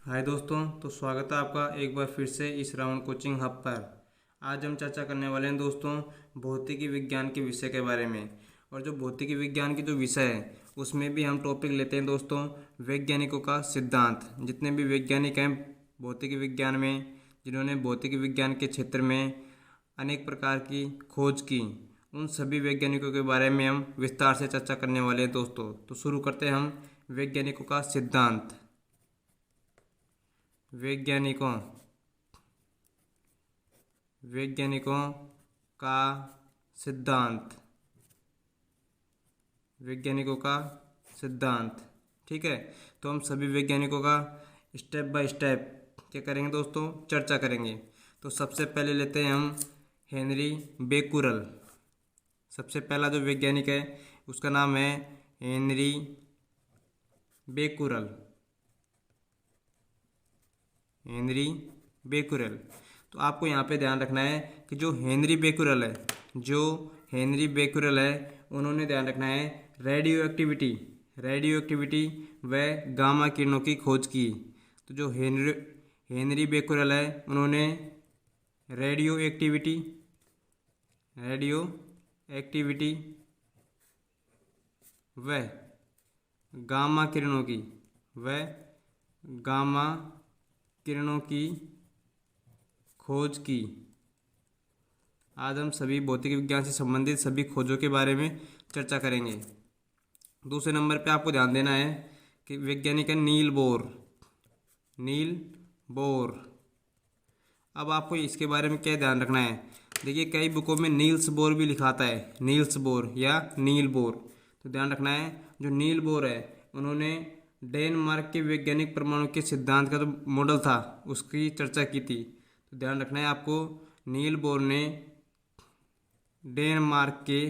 हाय दोस्तों, तो स्वागत है आपका एक बार फिर से इस राउंड कोचिंग हब पर। आज हम चर्चा करने वाले हैं दोस्तों भौतिकी विज्ञान के विषय के बारे में। और जो भौतिकी विज्ञान की जो विषय है उसमें भी हम टॉपिक लेते हैं दोस्तों वैज्ञानिकों का सिद्धांत। जितने भी वैज्ञानिक हैं भौतिकी विज्ञान में, जिन्होंने भौतिकी विज्ञान के क्षेत्र में अनेक प्रकार की खोज की, उन सभी वैज्ञानिकों के बारे में हम विस्तार से चर्चा करने वाले हैं दोस्तों। तो शुरू करते हैं हम वैज्ञानिकों का सिद्धांत। वैज्ञानिकों वैज्ञानिकों का सिद्धांत। वैज्ञानिकों का सिद्धांत। ठीक है, तो हम सभी वैज्ञानिकों का स्टेप बाय स्टेप क्या करेंगे दोस्तों, चर्चा करेंगे। तो सबसे पहले लेते हैं हम हेनरी बेकुरल। सबसे पहला जो वैज्ञानिक है उसका नाम है हेनरी बेकुरल। Henry Becquerel. तो आपको यहाँ पे ध्यान रखना है कि जो हेनरी बेकुरल है उन्होंने ध्यान रखना है रेडियो एक्टिविटी व गामा किरणों की खोज की। तो जो हेनरी बेकुरल है उन्होंने रेडियो एक्टिविटी व गामा किरणों की खोज की। आज हम सभी भौतिक विज्ञान से संबंधित सभी खोजों के बारे में चर्चा करेंगे। दूसरे नंबर पे आपको ध्यान देना है कि वैज्ञानिक है नील बोर। अब आपको इसके बारे में क्या ध्यान रखना है। देखिए कई बुकों में नील्स बोर भी लिखाता है, नील्स बोर या नील बोर। तो ध्यान रखना है जो नील बोर है उन्होंने डेनमार्क के वैज्ञानिक परमाणु के सिद्धांत का जो मॉडल था उसकी चर्चा की थी। तो ध्यान रखना है आपको नील बोर ने डेनमार्क के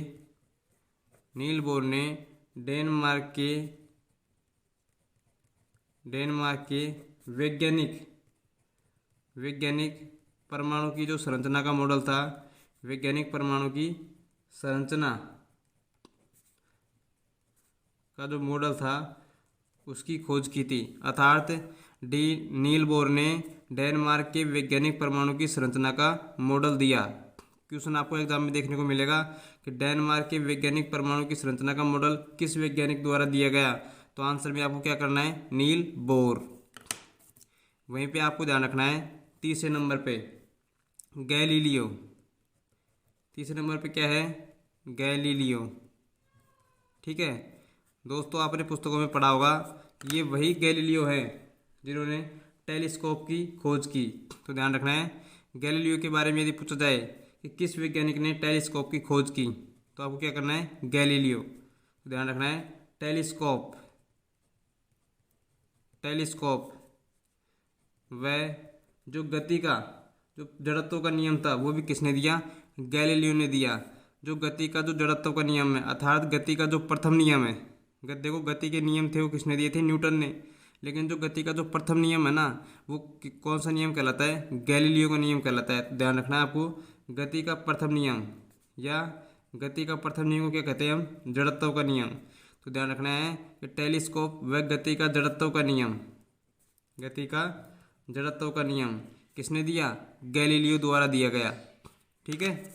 वैज्ञानिक परमाणु की जो संरचना का मॉडल था, वैज्ञानिक परमाणु की संरचना का जो मॉडल था उसकी खोज की थी। अर्थात नील बोर ने डेनमार्क के वैज्ञानिक परमाणु की संरचना का मॉडल दिया। क्वेश्चन आपको एग्जाम में देखने को मिलेगा कि डेनमार्क के वैज्ञानिक परमाणु की संरचना का मॉडल किस वैज्ञानिक द्वारा दिया गया। तो आंसर में आपको क्या करना है, नील बोर। वहीं पे आपको ध्यान रखना है तीसरे नंबर पे गैलीलियो। तीसरे नंबर पे क्या है, गैलीलियो। ठीक है दोस्तों, आपने पुस्तकों में पढ़ा होगा ये वही गैलीलियो है जिन्होंने टेलीस्कोप की खोज की। तो ध्यान रखना है गैलीलियो के बारे में यदि पूछा जाए कि किस वैज्ञानिक ने टेलीस्कोप की खोज की तो आपको क्या करना है, गैलीलियो। तो ध्यान रखना है टेलीस्कोप व जो गति का जो जड़त्व का नियम था वो भी किसने दिया, गैलीलियो ने दिया। जो गति का जो जड़त्व का नियम है अर्थात गति का जो प्रथम नियम है, देखो गति के नियम थे वो किसने दिए थे, न्यूटन ने। लेकिन जो गति का जो प्रथम नियम है ना वो कौन सा नियम कहलाता है, गैलीलियो का नियम कहलाता है। तो ध्यान रखना है आपको गति का प्रथम नियम या गति का प्रथम नियम को क्या कहते हैं हम, जड़त्व का नियम। तो ध्यान रखना है कि टेलीस्कोप व गति का जड़त्व का नियम किसने दिया, गैलीलियो द्वारा दिया गया। ठीक है,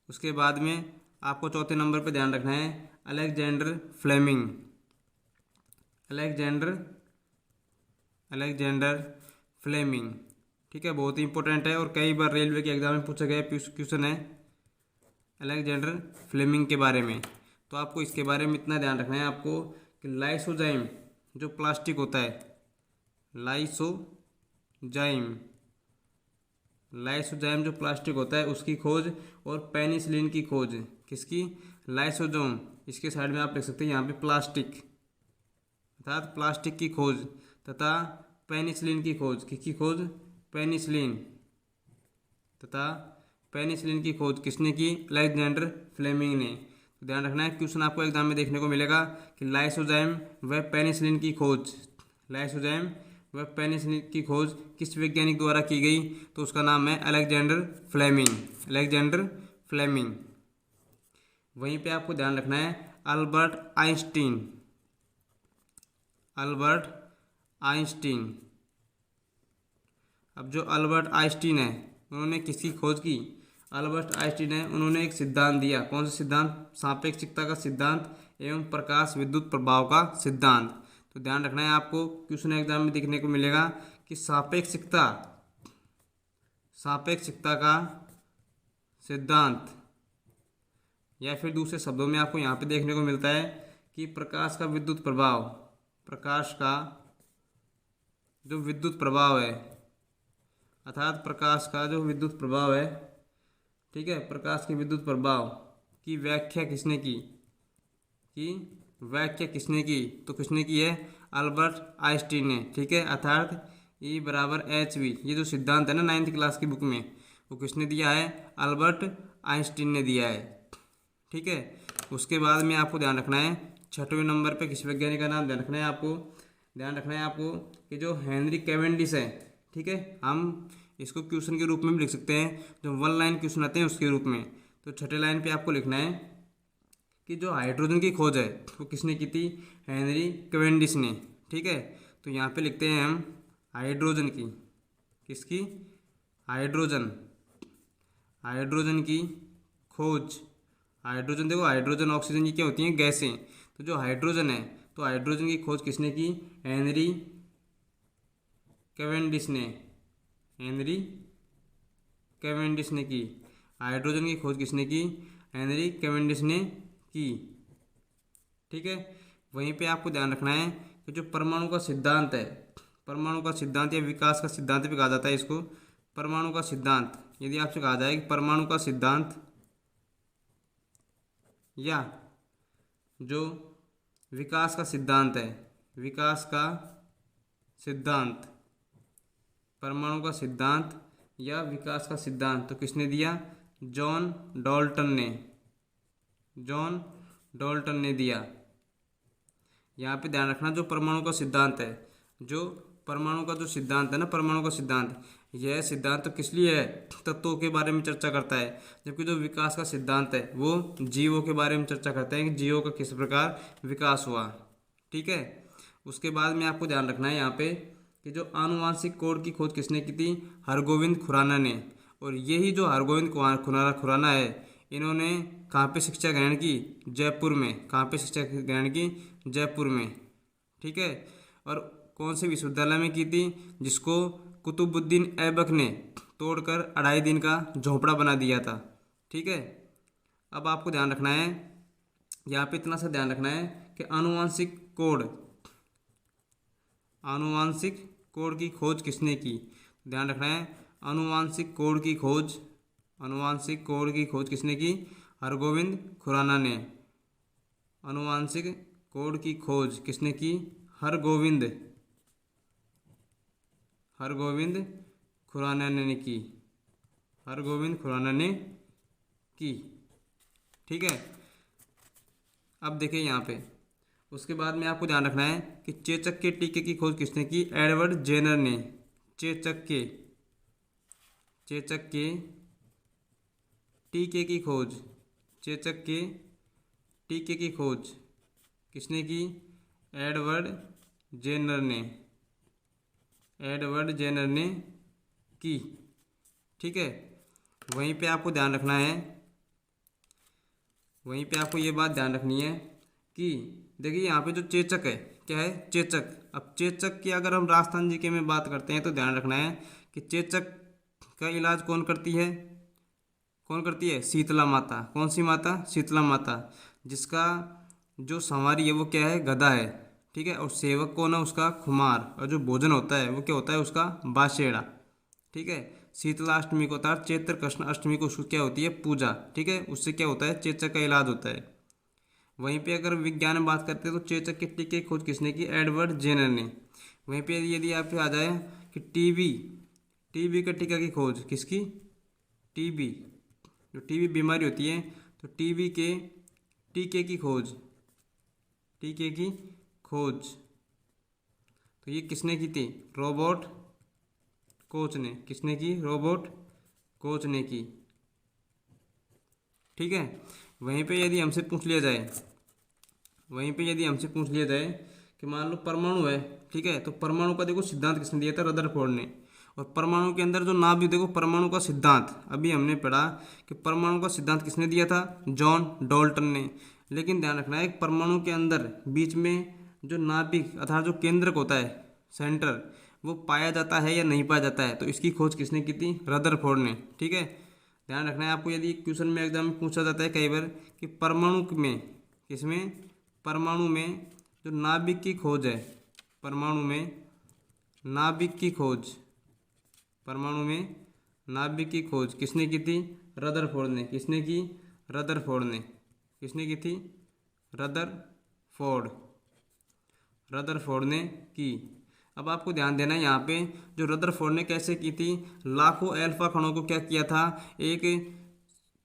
उसके बाद में आपको चौथे नंबर पे ध्यान रखना है अलेक्जेंडर फ्लेमिंग। ठीक है, बहुत ही इंपॉर्टेंट है और कई बार रेलवे के एग्जाम में पूछा गया क्वेश्चन है अलेक्जेंडर फ्लेमिंग के बारे में। तो आपको इसके बारे में इतना ध्यान रखना है आपको कि लाइसोजाइम जो प्लास्टिक होता है, लाइसोजाइम जो प्लास्टिक होता है उसकी खोज और पेनिसिलिन की खोज, किसकी, लाइसोजाइम। इसके साइड में आप लिख सकते हैं यहाँ पे प्लास्टिक, अर्थात प्लास्टिक की खोज तथा पेनिसिलिन की खोज, किसकी खोज, पेनिसिलिन तथा पेनिसिलिन की खोज किसने की, अलेक्जेंडर फ्लेमिंग ने। तो ध्यान रखना है क्वेश्चन आपको एग्जाम में देखने को मिलेगा कि लाइसोजाइम व पेनिसिलिन की खोज किस वैज्ञानिक द्वारा की गई। तो उसका नाम है अलेक्जेंडर फ्लेमिंग। वहीं पे आपको ध्यान रखना है अल्बर्ट आइंस्टीन अब जो अल्बर्ट आइंस्टीन है, उन्होंने किसकी खोज की? अल्बर्ट आइंस्टीन है, उन्होंने एक सिद्धांत दिया। कौन सा सिद्धांत? सापेक्षिकता का सिद्धांत एवं प्रकाश विद्युत प्रभाव का सिद्धांत। तो ध्यान रखना है आपको, क्वेश्चन एग्जाम में देखने को मिलेगा कि सापेक्षिकता का सिद्धांत, या फिर दूसरे शब्दों में आपको यहाँ पे देखने को मिलता है कि प्रकाश का विद्युत प्रभाव, प्रकाश का जो विद्युत प्रभाव है, अर्थात प्रकाश का जो विद्युत प्रभाव है, ठीक है, प्रकाश के विद्युत प्रभाव की व्याख्या किसने की? तो किसने की है? अल्बर्ट आइंस्टीन ने, ठीक है। अर्थात E बराबर hv, ये जो सिद्धांत है ना 9th क्लास की बुक में, वो किसने दिया है? अल्बर्ट आइंस्टीन ने दिया है, ठीक है। उसके बाद में आपको ध्यान रखना है 6वें नंबर पे किस वैज्ञानिक का नाम ध्यान रखना है आपको कि जो हेनरी कैवेंडिश है, ठीक है। हम इसको क्वेश्चन के रूप में भी लिख सकते हैं, जो 1 लाइन क्वेश्चन आते हैं उसके रूप में। तो 6ठे लाइन पे आपको लिखना है कि जो हाइड्रोजन की खोज है वो किसने की थी? हेनरी कैवेंडिश ने, ठीक है। तो यहाँ पे लिखते हैं हम हाइड्रोजन की, किसकी? हाइड्रोजन की खोज। हाइड्रोजन, देखो हाइड्रोजन ऑक्सीजन की क्या होती हैं? गैसें। तो जो हाइड्रोजन है, तो हाइड्रोजन की खोज किसने की? हेनरी कैवेंडिश ने की। हाइड्रोजन की खोज किसने की? हेनरी कैवेंडिश ने की, ठीक है। वहीं पे आपको ध्यान रखना है कि जो परमाणु का सिद्धांत है, परमाणु का सिद्धांत या विकास का सिद्धांत भी कहा जाता है इसको, परमाणु का सिद्धांत। यदि आपसे कहा जाए कि परमाणु का सिद्धांत या जो विकास का सिद्धांत है, परमाणु का सिद्धांत या विकास का सिद्धांत, तो किसने दिया? जॉन डाल्टन ने दिया। यहाँ पे ध्यान रखना, जो परमाणु का सिद्धांत है, परमाणु का सिद्धांत, यह सिद्धांत तो किस लिए है? तत्वों के बारे में चर्चा करता है। जबकि जो विकास का सिद्धांत है वो जीवों के बारे में चर्चा करता है कि जीवों का किस प्रकार विकास हुआ, ठीक है। उसके बाद में आपको ध्यान रखना है यहाँ पे कि जो आनुवांशिक कोड की खोज किसने की थी? हरगोविंद खुराना ने। और यही जो हरगोविंद खुराना है, इन्होंने कहाँ पे शिक्षा ग्रहण की? जयपुर में। कहाँ पे शिक्षा ग्रहण की? जयपुर में, ठीक है। और कौन से विश्वविद्यालय में की थी? जिसको कुतुबुद्दीन ऐबक ने तोड़कर 2.5 दिन का झोंपड़ा बना दिया था, ठीक है। अब आपको ध्यान रखना है, यहाँ पे इतना सा ध्यान रखना है कि आनुवांशिक कोड की खोज किसने की? ध्यान रखना है, आनुवांशिक कोड की खोज किसने की? हरगोविंद खुराना ने। आनुवांशिक कोड की खोज किसने की? हरगोविंद खुराना ने की, ठीक है। अब देखिए यहाँ पे, उसके बाद में आपको ध्यान रखना है कि चेचक के टीके की खोज किसने की? एडवर्ड जेनर ने। चेचक के टीके की खोज किसने की? एडवर्ड जेनर ने की, ठीक है। वहीं पे आपको ये बात ध्यान रखनी है कि देखिए यहाँ पे जो चेचक है, क्या है? चेचक। अब चेचक की अगर हम राजस्थान जीके में बात करते हैं तो ध्यान रखना है कि चेचक का इलाज कौन करती है? शीतला माता। कौन सी माता? शीतला माता। जिसका जो संवारी है वो क्या है? गधा है, ठीक है। और सेवक कौन है उसका? खुमार। और जो भोजन होता है वो क्या होता है उसका? बाशेड़ा, ठीक है। शीतला अष्टमी को अर्थात चैत्र कृष्ण अष्टमी को उसको क्या होती है? पूजा, ठीक है। उससे क्या होता है? चेचक का इलाज होता है। वहीं पे अगर विज्ञान में बात करते हैं तो चेचक के टीके की खोज किसने की? एडवर्ड जेनर ने। वहीं पे यदि आप आ जाए कि टीबी का टीका की खोज किसकी? टीबी, जो टीबी बीमारी होती है, तो टीबी के टीके की खोज तो ये किसने की थी? रॉबर्ट कोच ने। किसने की? रॉबर्ट कोच ने की, ठीक है। वहीं पे यदि हमसे पूछ लिया जाए कि मान लो परमाणु है, ठीक है। तो परमाणु का देखो सिद्धांत किसने दिया था? रदरफोर्ड ने। और परमाणु के अंदर जो नाभिक, देखो परमाणु का सिद्धांत अभी हमने पढ़ा कि परमाणु का सिद्धांत किसने दिया था, जॉन डाल्टन ने। लेकिन ध्यान रखना है, एक परमाणु के अंदर बीच में जो नाभिक अर्थात जो केंद्रक होता है, सेंटर, वो पाया जाता है या नहीं पाया जाता है, तो इसकी खोज किसने की थी, रदरफोर्ड ने। ठीक है, ध्यान रखना है आपको, यदि क्वेश्चन में एग्जाम में पूछा जाता है कई बार कि परमाणु में, किसमें, परमाणु में जो नाभिक की खोज है, परमाणु में नाभिक की खोज, परमाणु में नाभिक की खोज किसने की थी, रदरफोर्ड ने। किसने की, रदरफोर्ड ने। किसने की थी, रदरफोर्ड, रदरफोर्ड ने की। अब आपको ध्यान देना है यहाँ पे, जो रदरफोर्ड ने कैसे की थी, लाखों अल्फा कणों को क्या किया था, एक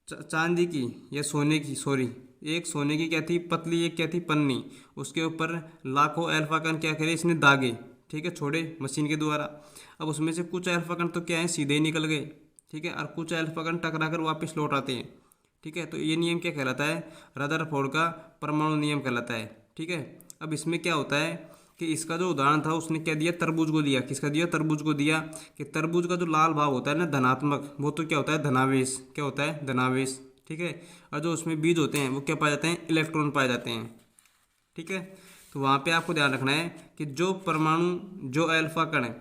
चांदी की या सोने की, सॉरी, एक सोने की क्या थी, पतली, एक क्या थी, पन्नी, उसके ऊपर लाखों अल्फा कण क्या करे, इसने दागे, ठीक है, छोड़े मशीन के द्वारा। अब उसमें से कुछ अल्फा कण तो क्या है, सीधे ही निकल गए, ठीक है, और कुछ अल्फा कण टकरा कर वापस लौट आते हैं। ठीक है, तो ये नियम क्या कहलाता है, रदरफोर्ड का परमाणु नियम कहलाता है। ठीक है, अब इसमें क्या होता है कि इसका जो उदाहरण था उसने क्या दिया, तरबूज को दिया। किसका दिया, तरबूज को दिया, कि तरबूज का जो लाल भाग होता है ना, धनात्मक, वो तो क्या होता है, धनावेश, क्या होता है, धनावेश। ठीक है, और जो उसमें बीज होते हैं वो क्या पाए जाते हैं, इलेक्ट्रॉन पाए जाते हैं। ठीक है, तो वहाँ पे आपको ध्यान रखना है कि जो परमाणु, जो अल्फा कण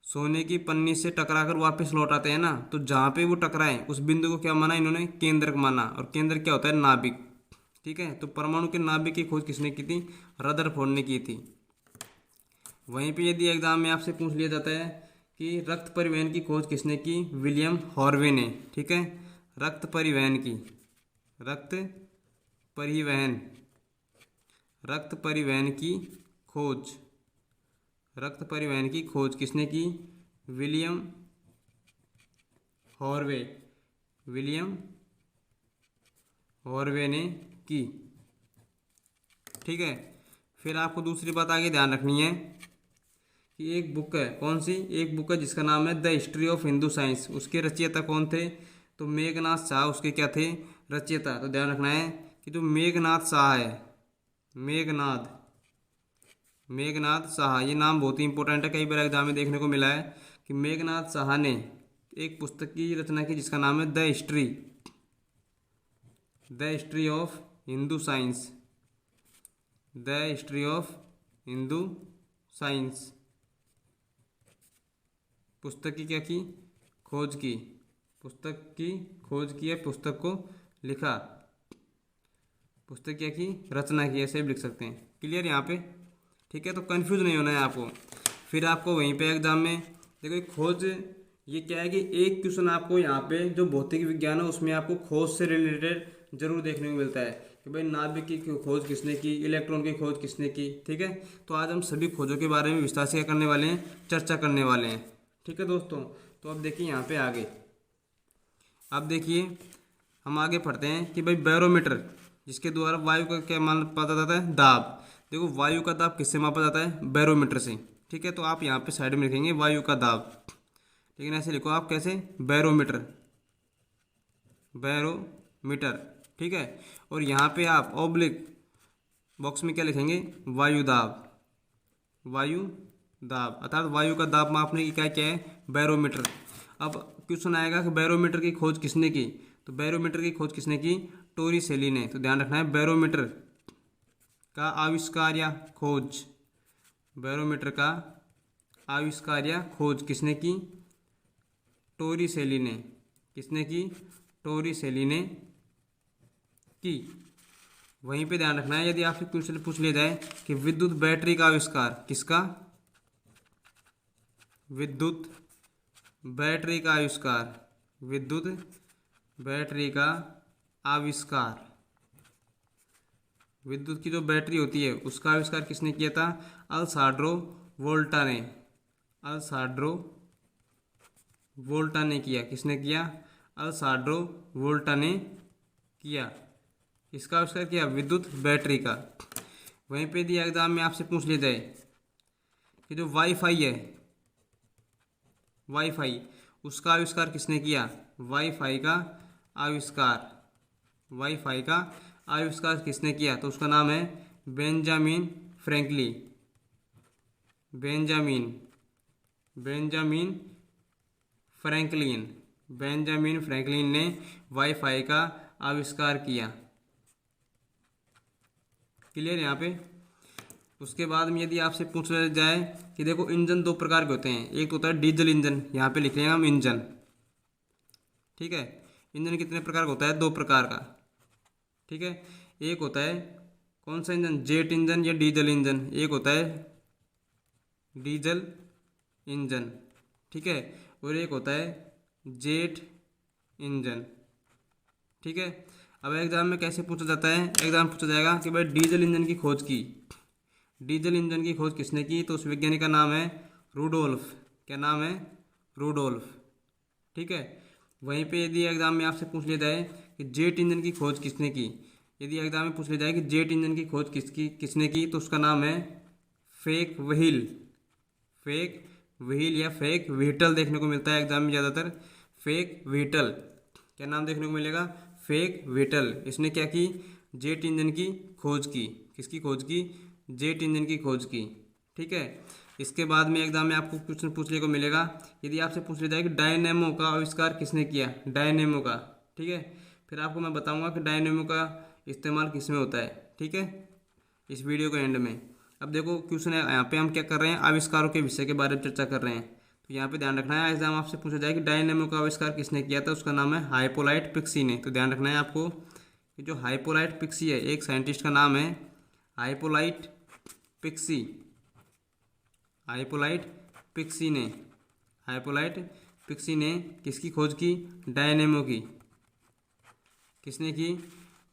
सोने की पन्नी से टकराकर वापस लौट आते हैं ना, तो जहाँ पे वो टकराए उस बिंदु को क्या माना इन्होंने, केंद्रक माना, और केंद्र क्या होता है, नाभिक। ठीक है, तो परमाणु के नाभिक की खोज किसने की थी, रदरफोर्ड ने की थी। वहीं पे यदि एग्जाम में आपसे पूछ लिया जाता है कि रक्त परिवहन की खोज किसने की, विलियम हॉर्वे ने। ठीक है, रक्त परिवहन की, रक्त परिवहन, रक्त परिवहन की खोज, रक्त परिवहन की खोज किसने की, विलियम हॉर्वे, विलियम हॉर्वे ने की। ठीक है, फिर आपको दूसरी बात आगे ध्यान रखनी है कि एक बुक है, कौन सी, एक बुक है जिसका नाम है the history of Hindu science. उसके रचयिता कौन थे, तो मेघनाथ शाह उसके क्या थे, रचयिता। तो ध्यान रखना है कि जो मेघनाथ शाह है, मेघनाथ, मेघनाथ शाह, ये नाम बहुत ही इंपॉर्टेंट है, कई बार एग्जाम में देखने को मिला है कि मेघनाथ शाह ने एक पुस्तक की रचना की जिसका नाम है the history, the history of Hindu science, the history of Hindu science. पुस्तक की क्या की, खोज की, पुस्तक की खोज की है, पुस्तक को लिखा, पुस्तक क्या की, रचना की, ऐसे भी लिख सकते हैं। क्लियर यहाँ पे। ठीक है, तो कंफ्यूज नहीं होना है आपको। फिर आपको वहीं पे एग्जाम में देखो खोज, ये क्या है कि एक क्वेश्चन आपको यहाँ पे जो भौतिक विज्ञान है उसमें आपको खोज से रिलेटेड जरूर देखने को मिलता है कि भाई नाभिक की खोज किसने की, इलेक्ट्रॉन की खोज किसने की। ठीक है, तो आज हम सभी खोजों के बारे में विस्तार से करने वाले हैं, चर्चा करने वाले हैं। ठीक है दोस्तों, तो अब देखिए यहाँ पे आगे, अब देखिए हम आगे पढ़ते हैं कि भाई बैरोमीटर, जिसके द्वारा वायु का क्या मान पता जाता है, दाब। देखो वायु का दाब किससे मापा जाता है, बैरोमीटर से। ठीक है, तो आप यहाँ पे साइड में लिखेंगे वायु का दाब, लेकिन ऐसे लिखो आप कैसे, बैरोमीटर, बैरोमीटर। ठीक है, और यहाँ पे आप ऑब्लिक बॉक्स में क्या लिखेंगे, वायु दाब, वायु दाब, अर्थात वायु का दाब मापने की क्या क्या है, बैरोमीटर। अब क्वेश्चन आएगा कि बैरोमीटर की खोज किसने की, तो बैरोमीटर की खोज किसने की, टोरिसेली ने। तो ध्यान रखना है, बैरोमीटर का आविष्कार या खोज, बैरोमीटर का आविष्कार या खोज किसने की, टोरिसेली ने। किसने की, टोरिसेली ने की। वहीं पे ध्यान रखना है, यदि आपसे क्वेश्चन पूछ लिया जाए कि विद्युत बैटरी का आविष्कार किसका, विद्युत बैटरी का आविष्कार, विद्युत बैटरी का आविष्कार, विद्युत की जो बैटरी होती है उसका आविष्कार किसने किया था, अल्साड्रो वोल्टा ने, अल्साड्रो वोल्टा ने किया। किसने किया, अल्साड्रो वोल्टा ने किया। इसका आविष्कार किया, विद्युत बैटरी का। वहीं पे यदि एग्जाम में आपसे पूछ लिया जाए कि जो वाईफाई है, वाईफाई, उसका आविष्कार किसने किया, वाईफाई का आविष्कार, वाईफाई का आविष्कार किसने किया, तो उसका नाम है Benjamin Franklin, Benjamin Benjamin Franklin. Benjamin Franklin ने वाईफाई का आविष्कार किया। क्लियर यहाँ पे। उसके बाद में यदि आपसे पूछ जाए कि देखो इंजन दो प्रकार के होते हैं, एक तो होता है डीजल इंजन, यहाँ पे लिख लेंगे हम इंजन, ठीक है। इंजन कितने प्रकार का होता है? दो प्रकार का, ठीक है। एक होता है कौन सा इंजन? जेट इंजन या डीजल इंजन। एक होता है डीजल इंजन, ठीक है, और एक होता है जेट इंजन, ठीक है। अब एग्जाम में कैसे पूछा जाता है? एग्जाम पूछा जाएगा कि भाई डीजल इंजन की खोज की, डीजल इंजन की खोज किसने की? तो उस वैज्ञानिक का नाम है रुडोल्फ। क्या नाम है? रुडोल्फ, ठीक है। वहीं पे यदि एग्जाम में आपसे पूछ लिया जाए कि जेट इंजन की खोज किसने की, यदि एग्जाम में पूछ लिया जाए कि जेट इंजन की खोज किसने की, तो उसका नाम है फेक व्हील। फेक व्हील या फेक व्हीटल देखने को मिलता है एग्जाम में ज़्यादातर। फेक व्हीटल, क्या नाम देखने को मिलेगा? फेक व्हीटल। इसने क्या की? जेट इंजन की खोज की। किसकी खोज की? जेट इंजन की खोज की, ठीक है। इसके बाद में एग्जाम में आपको क्वेश्चन पूछने को मिलेगा, यदि आपसे पूछ लिया जाए कि डायनेमो का आविष्कार किसने किया? डायनेमो का, ठीक है। फिर आपको मैं बताऊंगा कि डायनेमो का इस्तेमाल किस में होता है, ठीक है, इस वीडियो के एंड में। अब देखो क्वेश्चन है यहाँ पे, हम क्या कर रहे हैं? आविष्कारों के विषय के बारे में चर्चा कर रहे हैं। तो यहाँ पे ध्यान रखना है, एग्जाम आपसे पूछा जाए कि डायनेमो का आविष्कार किसने किया था, उसका नाम है हाइपोलाइट पिक्सी ने। तो ध्यान रखना है आपको कि जो हाइपोलाइट पिक्सी है, एक साइंटिस्ट का नाम है हाइपोलाइट पिक्सी। हाइपोलाइट पिक्सी ने, हाइपोलाइट पिक्सी ने किसकी खोज की? डायनेमो की। किसने की?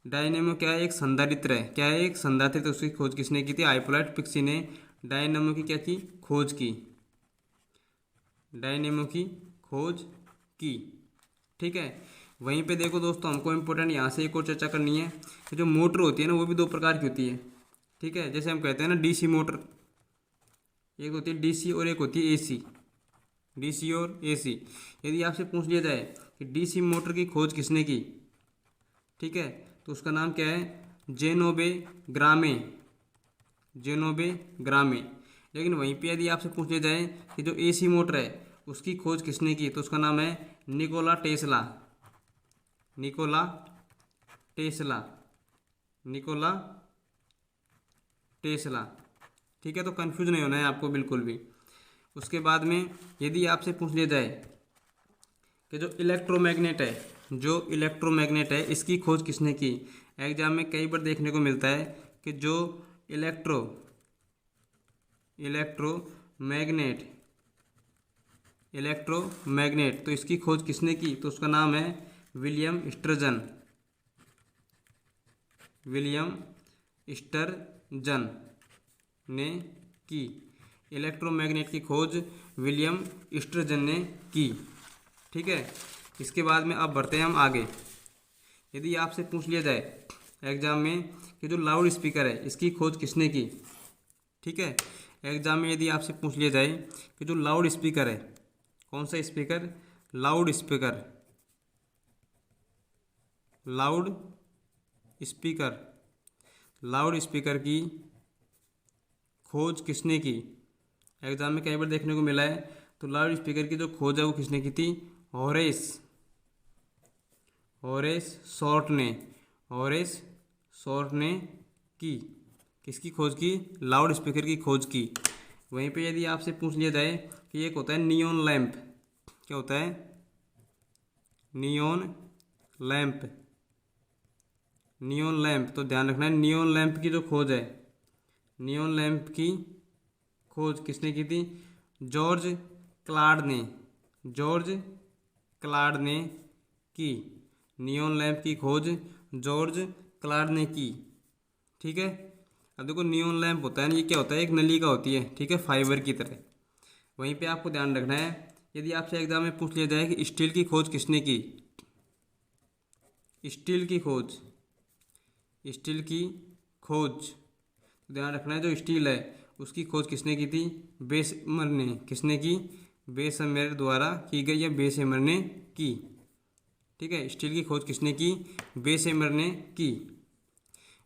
डायनेमो क्या है? एक संधारित्र है। क्या है? एक संधारित्र। उसकी खोज किसने की थी? हाइपोलाइट पिक्सी ने डायनेमो की क्या की? खोज की। डायनेमो की खोज की, ठीक है। वहीं पे देखो दोस्तों, हमको इम्पोर्टेंट यहाँ से एक और चर्चा करनी है कि जो मोटर होती है ना, वो भी दो प्रकार की होती है, ठीक है। जैसे हम कहते हैं ना डीसी मोटर, एक होती है डीसी और एक होती है एसी। डीसी और एसी। यदि आपसे पूछ लिया जाए कि डीसी मोटर की खोज किसने की, ठीक है, तो उसका नाम क्या है? जेनोबे ग्रामे। जेनोबे ग्रामे। लेकिन वहीं पे यदि आपसे पूछ लिया जाए कि जो एसी मोटर है उसकी खोज किसने की, तो उसका नाम है Nikola Tesla. Nikola Tesla. Nikola Tesla, ठीक है। तो कंफ्यूज नहीं होना है आपको बिल्कुल भी। उसके बाद में यदि आपसे पूछ लिया जाए कि जो इलेक्ट्रोमैग्नेट है, जो इलेक्ट्रोमैग्नेट है इसकी खोज किसने की, एग्जाम में कई बार देखने को मिलता है कि जो इलेक्ट्रोमैग्नेट तो इसकी खोज किसने की, तो उसका नाम है विलियम स्टर्जन। विलियम स्टर्जन ने की। इलेक्ट्रोमैग्नेट की खोज विलियम स्टर्जन ने की, ठीक है। इसके बाद में अब बढ़ते हैं हम आगे। यदि आपसे पूछ लिया जाए एग्जाम में कि जो लाउड स्पीकर है इसकी खोज किसने की, ठीक है। एग्जाम में यदि आपसे पूछ लिया जाए कि जो लाउड स्पीकर है, कौन सा speaker? Loud speaker. Loud speaker. Loud speaker की खोज किसने की? एग्जाम में कई बार देखने को मिला है। तो लाउड स्पीकर की जो खोज है वो किसने की थी? होरेस शॉर्ट ने। होरेस शॉर्ट ने की। किसकी खोज की? लाउड स्पीकर की खोज की। वहीं पे यदि आपसे पूछ लिया जाए कि एक होता है नियॉन लैंप। क्या होता है? Neon lamp. नियॉन लैंप, तो ध्यान रखना है नियॉन लैंप की जो खोज है, नियॉन लैंप की खोज किसने की थी? जॉर्ज क्लाड ने। जॉर्ज क्लाड ने की। नियॉन लैंप की खोज जॉर्ज क्लाड ने की, ठीक है। अब देखो नियॉन लैंप होता है ना, ये क्या होता है? एक नलिका होती है, ठीक है, फाइबर की तरह। वहीं पे आपको ध्यान रखना है, यदि आपसे एग्जाम में पूछ लिया जाए कि स्टील की खोज किसने की, स्टील की खोज, स्टील की खोज, तो ध्यान रखना है जो स्टील है उसकी खोज किसने की थी? बेसमर ने। किसने की? बेसमेर द्वारा की गई या बेसमेर ने की, ठीक है। स्टील की खोज किसने की? बेसमेर ने की।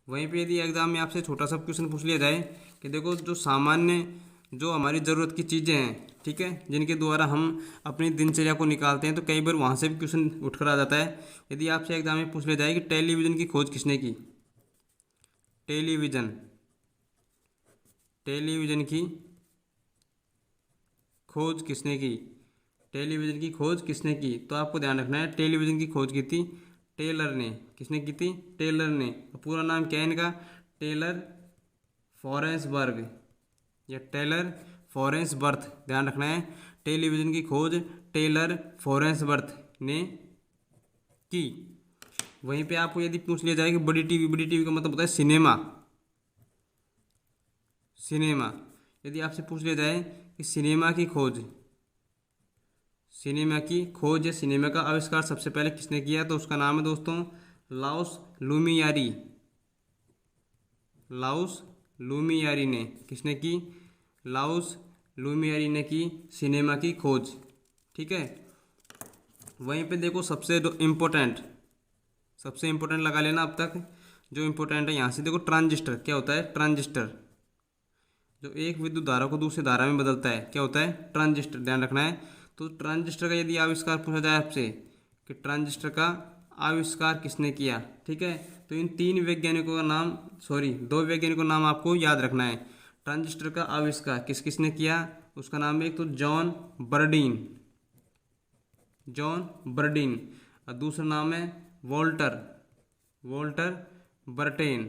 वहीं पे यदि एग्जाम में आपसे छोटा सा क्वेश्चन पूछ लिया जाए कि देखो जो सामान्य, जो हमारी ज़रूरत की चीज़ें हैं, ठीक है, जिनके द्वारा हम अपनी दिनचर्या को निकालते हैं, तो कई बार वहाँ से भी क्वेश्चन उठकर आ जाता है। यदि आपसे एग्जाम में पूछ लिया जाए कि टेलीविज़न की खोज किसने की, टेलीविज़न की खोज किसने की, टेलीविज़न की खोज किसने की, तो आपको ध्यान रखना है टेलीविज़न की खोज की थी टेलर ने। किसने की थी, टेलर ने। पूरा नाम क्या है इनका, टेलर फॉरेंसबर्ग या टेलर फॉरेंसबर्थ। ध्यान रखना है, टेलीविज़न की खोज टेलर फॉरेंसबर्थ ने की। वहीं पे आपको यदि पूछ लिया जाए कि बड़ी टीवी का मतलब होता है सिनेमा, यदि आपसे पूछ लिया जाए कि सिनेमा की खोज या सिनेमा का आविष्कार सबसे पहले किसने किया, तो उसका नाम है दोस्तों लाउस लुमियारी ने। किसने की, लाउस लुमियारी ने की सिनेमा की खोज। ठीक है, वहीं पे देखो सबसे इम्पोर्टेंट लगा लेना अब तक, जो इम्पोर्टेंट है यहाँ से देखो, ट्रांजिस्टर क्या होता है, ट्रांजिस्टर जो एक विद्युत धारा को दूसरी धारा में बदलता है, क्या होता है, ट्रांजिस्टर। ध्यान रखना है। तो ट्रांजिस्टर का यदि आविष्कार पूछा जाए आपसे कि ट्रांजिस्टर का आविष्कार किसने किया, ठीक है, तो इन दो वैज्ञानिकों का नाम आपको याद रखना है। ट्रांजिस्टर का आविष्कार किसने किया, उसका नाम है एक तो जॉन बर्डीन और दूसरा नाम है वोल्टर बर्टेन।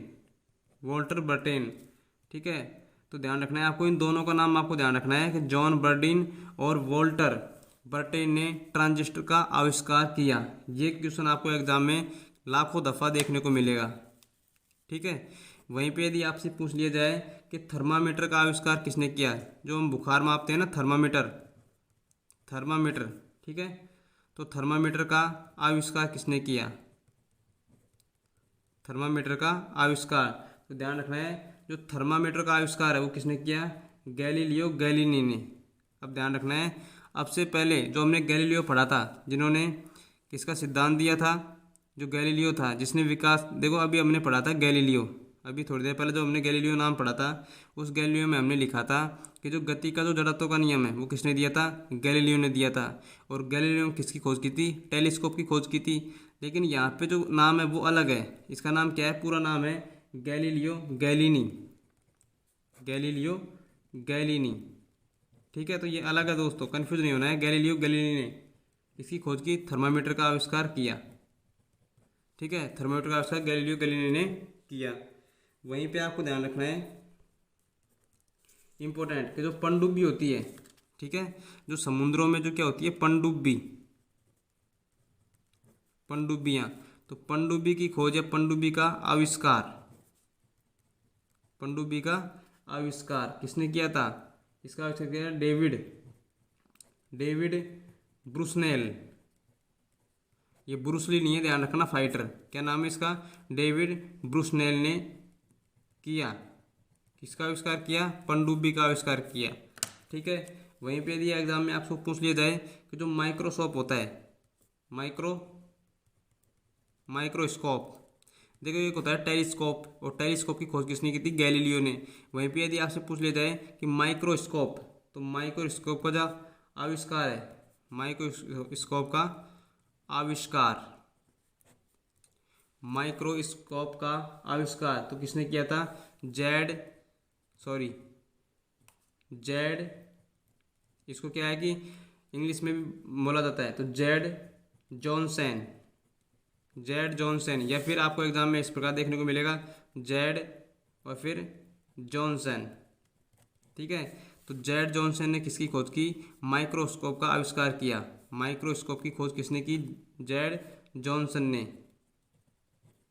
ठीक है, तो ध्यान रखना है आपको, इन दोनों का नाम आपको ध्यान रखना है कि जॉन बर्डीन और वोल्टर बर्टेन ने ट्रांजिस्टर का आविष्कार किया। ये क्वेश्चन आपको एग्जाम में लाखों दफ़ा देखने को मिलेगा। ठीक है, वहीं पे यदि आपसे पूछ लिया जाए कि थर्मामीटर का आविष्कार किसने किया, जो हम बुखार मापते हैं ना, थर्मामीटर, ठीक है, तो थर्मामीटर का आविष्कार किसने किया, थर्मामीटर का आविष्कार। तो ध्यान रखना है, जो थर्मामीटर का आविष्कार है वो किसने किया, गैलीलियो गैलीली ने। अब ध्यान रखना है, अब से पहले जो हमने गैलीलियो पढ़ा था, जिन्होंने किसका सिद्धांत दिया था, जो गैलीलियो था जिसने विकास, देखो अभी हमने पढ़ा था गैलीलियो, अभी थोड़ी देर पहले जो हमने गैलीलियो नाम पढ़ा था, उस गैलीलियो में हमने लिखा था कि जो गति का जो जड़त्व का नियम है वो किसने दिया था, गैलीलियो ने दिया था। और गैलीलियो ने किसकी खोज की थी, टेलीस्कोप की खोज की थी। लेकिन यहाँ पे जो नाम है वो अलग है, इसका नाम क्या है, पूरा नाम है गैलीलियो गैलीनी। ठीक है, तो ये अलग है दोस्तों, कंफ्यूज नहीं होना है। गैलीलियो गैलीली ने इसकी खोज की, थर्मामीटर का आविष्कार किया। ठीक है, थर्मामीटर का आविष्कार गैलीलियो गैलीली ने किया। वहीं पे आपको ध्यान रखना है इम्पोर्टेंट कि जो पनडुब्बी होती है, ठीक है, जो समुद्रों में जो क्या होती है, पनडुब्बियाँ, तो पनडुब्बी की खोज है, पनडुब्बी का आविष्कार किसने किया था, इसका आविष्कार किया डेविड ब्रूसनेल। ये ब्रूसली नहीं है, ध्यान रखना, फाइटर। क्या नाम है इसका, डेविड ब्रूसनेल ने किया, किसका आविष्कार किया, पनडुब्बी का आविष्कार किया। ठीक है, वहीं पे यदि एग्जाम में आपको पूछ लिया जाए कि जो माइक्रोस्कोप होता है, माइक्रोस्कोप, देखो एक होता है टेलीस्कोप, और टेलीस्कोप की खोज किसने की थी, गैलीलियो ने। वहीं पे यदि आपसे पूछ लिया जाए कि माइक्रोस्कोप, तो माइक्रोस्कोप का जो आविष्कार है, माइक्रोस्कोप का आविष्कार तो किसने किया था, जेड, इसको क्या है कि इंग्लिश में भी बोला जाता है, तो जेड जॉनसन, या फिर आपको एग्जाम में इस प्रकार देखने को मिलेगा, जेड और फिर जॉनसन। ठीक है, तो जेड जॉनसन ने किसकी खोज की, माइक्रोस्कोप का आविष्कार किया। माइक्रोस्कोप की खोज किसने की, जेड जॉनसन ने।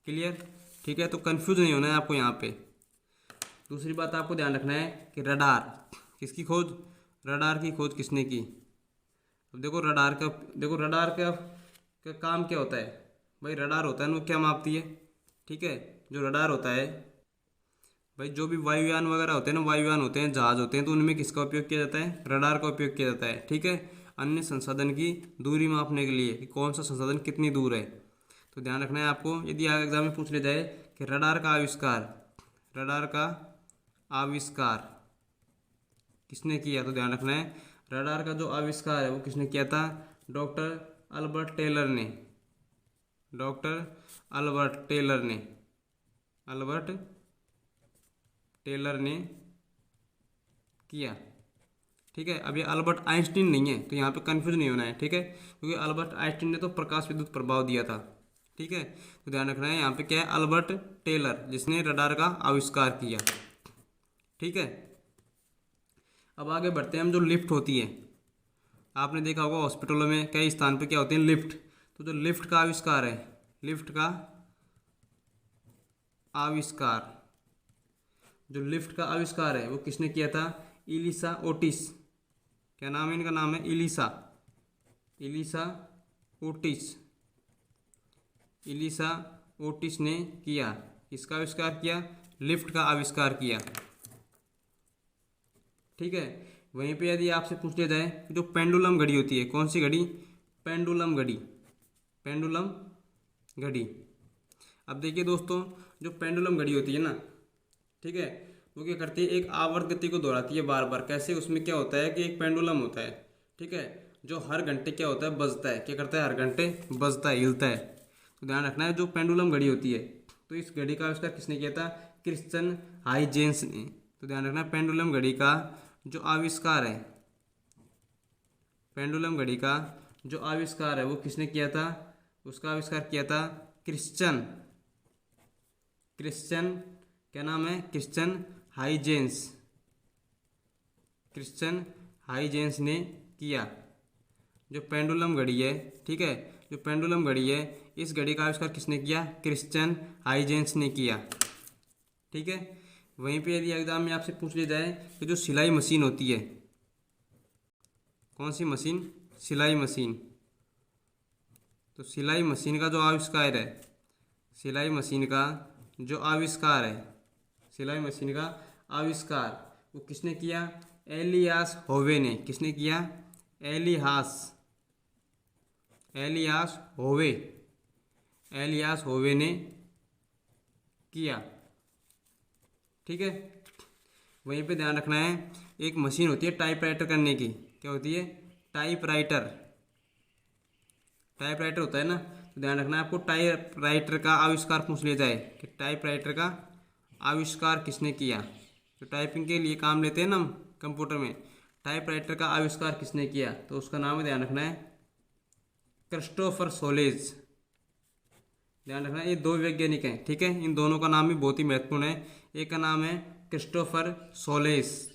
क्लियर, ठीक है, तो कंफ्यूज नहीं होना है आपको यहाँ पे। दूसरी बात आपको ध्यान रखना है कि रडार की खोज किसने की। अब देखो रडार का काम क्या होता है भाई, रडार होता है ना, वो क्या मापती है, ठीक है, जो रडार होता है भाई, जो भी वायुयान वगैरह होते हैं ना, जहाज होते हैं, तो उनमें किसका उपयोग किया जाता है, रडार का उपयोग किया जाता है। ठीक है, अन्य संसाधन की दूरी मापने के लिए कि कौन सा संसाधन कितनी दूर है। तो ध्यान रखना है आपको, यदि एग्जाम में पूछ लिया जाए कि रडार का आविष्कार किसने किया, तो ध्यान रखना है रडार का जो आविष्कार है वो किसने किया था? डॉक्टर अल्बर्ट टेलर ने। डॉक्टर अल्बर्ट टेलर ने किया। ठीक है, अब ये अल्बर्ट आइंस्टीन नहीं है, तो यहाँ पे कंफ्यूज नहीं होना है। ठीक है, क्योंकि अल्बर्ट आइंस्टीन ने तो प्रकाश विद्युत प्रभाव दिया था। ठीक है, तो ध्यान रखना है यहाँ पे क्या है, अल्बर्ट टेलर जिसने रडार का आविष्कार किया। ठीक है, अब आगे बढ़ते हैं हम। जो लिफ्ट होती है, आपने देखा होगा हॉस्पिटलों में कई स्थान पे क्या होते हैं, लिफ्ट। तो जो लिफ्ट का आविष्कार है, लिफ्ट का आविष्कार, जो लिफ्ट का आविष्कार है वो किसने किया था? इलिसा ओटिस। क्या नाम है इनका? नाम है इलिसा ओटिस। इलिसा ओटिस ने किया। किसका आविष्कार किया? लिफ्ट का आविष्कार किया। ठीक है, वहीं पे यदि आपसे पूछ लिया जाए कि जो पेंडुलम घड़ी होती है, कौन सी घड़ी? पेंडुलम घड़ी। पेंडुलम घड़ी। अब देखिए दोस्तों, जो पेंडुलम घड़ी होती है ना, ठीक है, वो क्या करती है, एक आवर्त गति को दोहराती है बार बार। कैसे? उसमें क्या होता है कि एक पेंडुलम होता है, ठीक है, जो हर घंटे क्या होता है, बजता है। क्या करता है? हर घंटे बजता है, हिलता है। तो ध्यान रखना है, जो पेंडुलम घड़ी होती है, तो इस घड़ी का आविष्कार किसने किया था? क्रिश्चियन हाइजेंस ने। तो ध्यान रखना, पेंडुलम घड़ी का जो आविष्कार है, पेंडुलम घड़ी का जो आविष्कार है वो किसने किया था? उसका आविष्कार किया था क्रिश्चियन क्या नाम है? क्रिश्चियन हाइजेंस ने किया। जो पेंडुलम घड़ी है, ठीक है, जो पेंडुलम घड़ी है, इस घड़ी का आविष्कार किसने किया? क्रिश्चियन हाइजेंस ने किया। ठीक है, वहीं पे यदि एग्जाम में आपसे पूछ लिया जाए कि जो सिलाई मशीन होती है, कौन सी मशीन? सिलाई मशीन। तो सिलाई मशीन का जो आविष्कार है, सिलाई मशीन का जो आविष्कार है, सिलाई मशीन का आविष्कार वो किसने किया? एलियास होवे ने। किसने किया? एलियास होवे ने किया। ठीक है, वहीं पे ध्यान रखना है, एक मशीन होती है टाइपराइटर करने की। क्या होती है? टाइपराइटर होता है ना, तो ध्यान रखना है आपको, टाइपराइटर का आविष्कार पूछ लिया जाए कि टाइपराइटर का आविष्कार किसने किया। तो टाइपिंग के लिए काम लेते हैं ना हम कंप्यूटर में, टाइपराइटर का आविष्कार किसने किया? तो उसका नाम ध्यान रखना है क्रिस्टोफर सोलेज। ध्यान रखना है, ये दो वैज्ञानिक हैं। ठीक है, इन दोनों का नाम भी बहुत ही महत्वपूर्ण है। एक का नाम है क्रिस्टोफर सोलेस।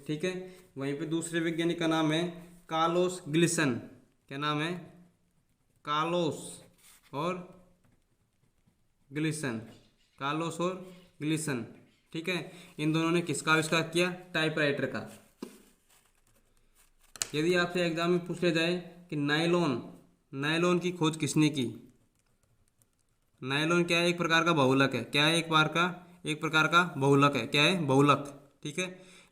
ठीक है, वहीं पे दूसरे वैज्ञानिक का नाम है कार्लोस ग्लिसन। क्या नाम है? कार्लोस और ग्लिसन। ठीक है, इन दोनों ने किसका आविष्कार किया? टाइपराइटर का। यदि आपसे एग्जाम में पूछ लिया जाए कि नायलॉन की खोज किसने की? नायलॉन क्या है? एक प्रकार का बहुलक है। क्या है? एक प्रकार का बहुलक है। क्या है? बहुलक। ठीक है,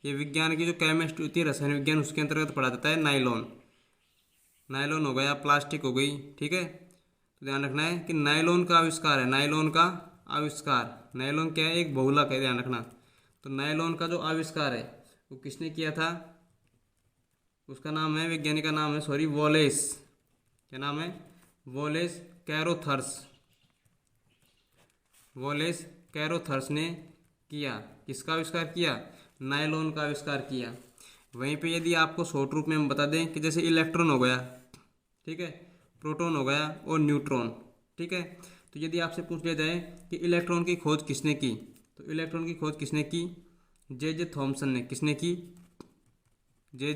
ये विज्ञान की जो केमिस्ट्री होती है, रसायन विज्ञान, उसके अंतर्गत पढ़ा जाता है। नायलॉन हो गया, प्लास्टिक हो गई। ठीक है, तो ध्यान रखना है कि नायलॉन का आविष्कार है, नायलॉन क्या है? एक बहुलक है, ध्यान रखना। तो नायलॉन का जो आविष्कार है वो किसने किया था? उसका नाम है, वैज्ञानिक का नाम है वॉलेस। क्या नाम है? वॉलेस कैरोथर्स ने किया। किसका आविष्कार किया? नायलॉन का आविष्कार किया। वहीं पे यदि आपको शॉर्ट रूप में हम बता दें कि जैसे इलेक्ट्रॉन हो गया, ठीक है, प्रोटॉन हो गया और न्यूट्रॉन। ठीक है, तो यदि आपसे पूछ लिया जाए कि इलेक्ट्रॉन की खोज किसने की, तो इलेक्ट्रॉन की खोज किसने की? जे थॉमसन ने। किसने की? जे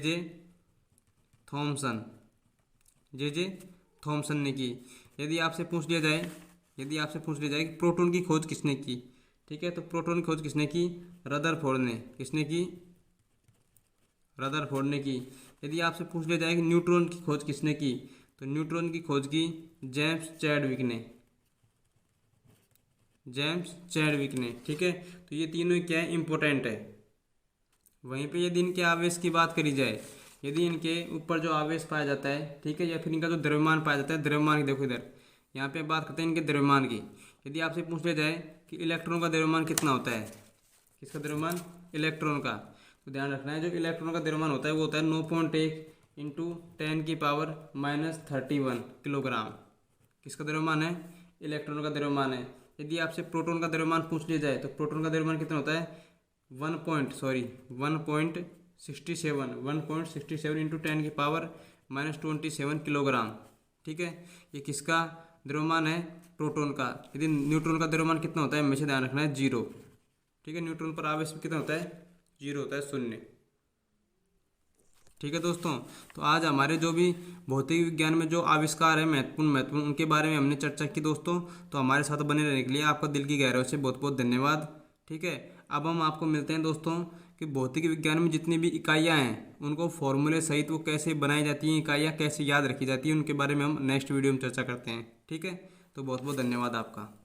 थॉमसन ने की। यदि आपसे पूछ लिया जाए कि प्रोटॉन की खोज किसने की, ठीक है, तो प्रोटॉन की खोज किसने की? रदरफोर्ड ने। किसने की? रदरफोर्ड ने की। यदि आपसे पूछ लिया जाए कि न्यूट्रॉन की खोज किसने की, तो न्यूट्रॉन की खोज की जेम्स चैडविक ने। ठीक है, तो ये तीनों क्या है? इम्पोर्टेंट है। वहीं पे यदि इनके आवेश की बात करी जाए, यदि इनके ऊपर जो आवेश पाया जाता है, ठीक है, या फिर इनका जो द्रव्यमान पाया जाता है, द्रव्यमान की देखो इधर, यहाँ पे बात करते हैं इनके द्रव्यमान की। यदि आपसे पूछ लिया जाए कि इलेक्ट्रॉन का द्रव्यमान कितना होता है, किसका द्रव्यमान? इलेक्ट्रॉन का, तो ध्यान रखना है, जो इलेक्ट्रॉन का द्रव्यमान होता है वो होता है 9.1 इंटू 10⁻31 किलोग्राम। किसका द्रव्यमान है? इलेक्ट्रॉन का द्रव्यमान है। यदि आपसे प्रोटॉन का द्रव्यमान पूछ लिया जाए तो प्रोटॉन का द्रव्यमान कितना होता है? 1.67 इंटू 10⁻27 किलोग्राम। ठीक है, ये किसका द्रव्यमान है? प्रोटॉन का। यदि न्यूट्रॉन का द्रव्यमान कितना होता है? हमेशा ध्यान रखना है 0। ठीक है, न्यूट्रॉन पर आवेश कितना होता है? 0 होता है, 0। ठीक है दोस्तों, तो आज हमारे जो भी भौतिक विज्ञान में जो आविष्कार है महत्वपूर्ण उनके बारे में हमने चर्चा की दोस्तों। तो हमारे साथ बने रहने के लिए आपका दिल की गहराइयों से बहुत बहुत धन्यवाद। ठीक है, अब हम आपको मिलते हैं दोस्तों कि भौतिक विज्ञान में जितनी भी इकाइयाँ हैं उनको फॉर्मूले सहित वो कैसे बनाई जाती हैं, इकाइयाँ कैसे याद रखी जाती हैं, उनके बारे में हम नेक्स्ट वीडियो में चर्चा करते हैं। ठीक है, तो बहुत बहुत धन्यवाद आपका।